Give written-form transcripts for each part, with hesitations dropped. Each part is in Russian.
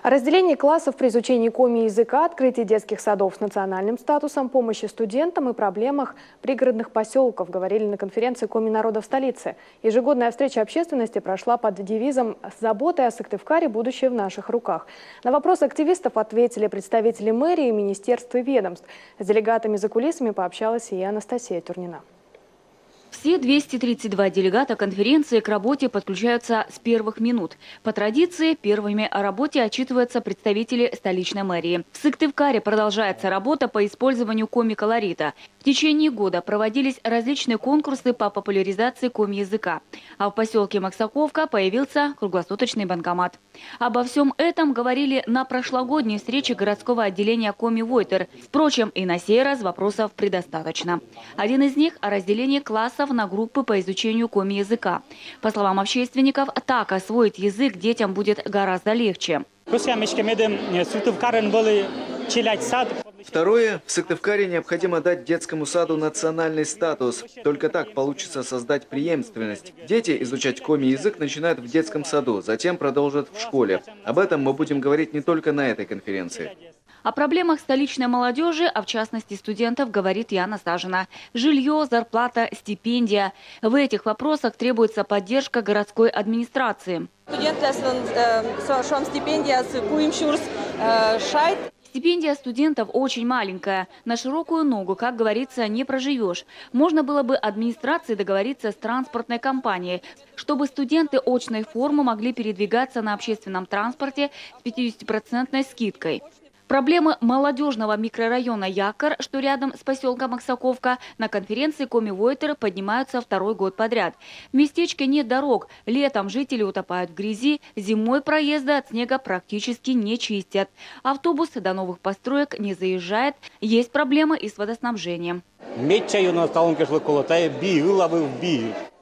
О разделении классов при изучении коми-языка, открытии детских садов с национальным статусом, помощи студентам и проблемах пригородных поселков говорили на конференции Коми народа в столице. Ежегодная встреча общественности прошла под девизом «С заботой о Сыктывкаре будущее в наших руках». На вопросы активистов ответили представители мэрии, министерств и ведомств. С делегатами за кулисами пообщалась и Анастасия Турнина. Все 232 делегата конференции к работе подключаются с первых минут. По традиции, первыми о работе отчитываются представители столичной мэрии. В Сыктывкаре продолжается работа по использованию коми-колорита. В течение года проводились различные конкурсы по популяризации коми-языка. А в поселке Максаковка появился круглосуточный банкомат. Обо всем этом говорили на прошлогодней встрече городского отделения коми-войтер. Впрочем, и на сей раз вопросов предостаточно. Один из них о разделении классов на группы по изучению коми-языка. По словам общественников, так освоить язык детям будет гораздо легче. Второе. В Сыктывкаре необходимо дать детскому саду национальный статус. Только так получится создать преемственность. Дети изучать коми-язык начинают в детском саду, затем продолжат в школе. Об этом мы будем говорить не только на этой конференции. О проблемах столичной молодежи, а в частности студентов, говорит Яна Сажина. Жилье, зарплата, стипендия. В этих вопросах требуется поддержка городской администрации. Стипендия студентов очень маленькая. На широкую ногу, как говорится, не проживешь. Можно было бы администрации договориться с транспортной компанией, чтобы студенты очной формы могли передвигаться на общественном транспорте с 50% скидкой. Проблемы молодежного микрорайона Якор, что рядом с поселком Максаковка, на конференции коми-войтер поднимаются второй год подряд. В местечке нет дорог. Летом жители утопают в грязи, зимой проезды от снега практически не чистят. Автобус до новых построек не заезжает. Есть проблемы и с водоснабжением.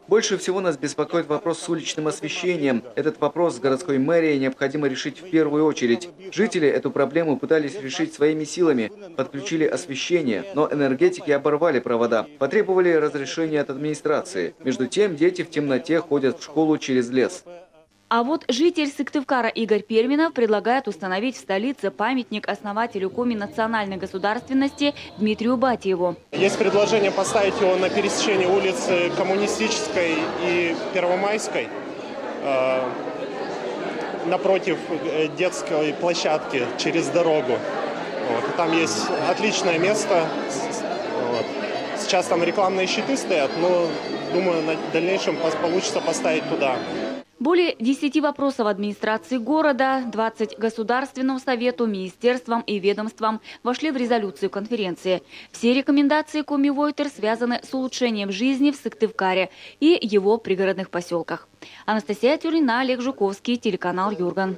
Больше всего нас беспокоит вопрос с уличным освещением. Этот вопрос с городской мэрией необходимо решить в первую очередь. Жители эту проблему пытались решить своими силами, подключили освещение, но энергетики оборвали провода, потребовали разрешения от администрации. Между тем, дети в темноте ходят в школу через лес. А вот житель Сыктывкара Игорь Перминов предлагает установить в столице памятник основателю коми национальной государственности Дмитрию Батиеву. Есть предложение поставить его на пересечении улиц Коммунистической и Первомайской, напротив детской площадки через дорогу. Там есть отличное место. Сейчас там рекламные щиты стоят, но думаю, в дальнейшем получится поставить туда. Более 10 вопросов администрации города, 20 Государственному совету, министерствам и ведомствам вошли в резолюцию конференции. Все рекомендации коми-войтер связаны с улучшением жизни в Сыктывкаре и его пригородных поселках. Анастасия Турнина, Олег Жуковский, телеканал Юрган.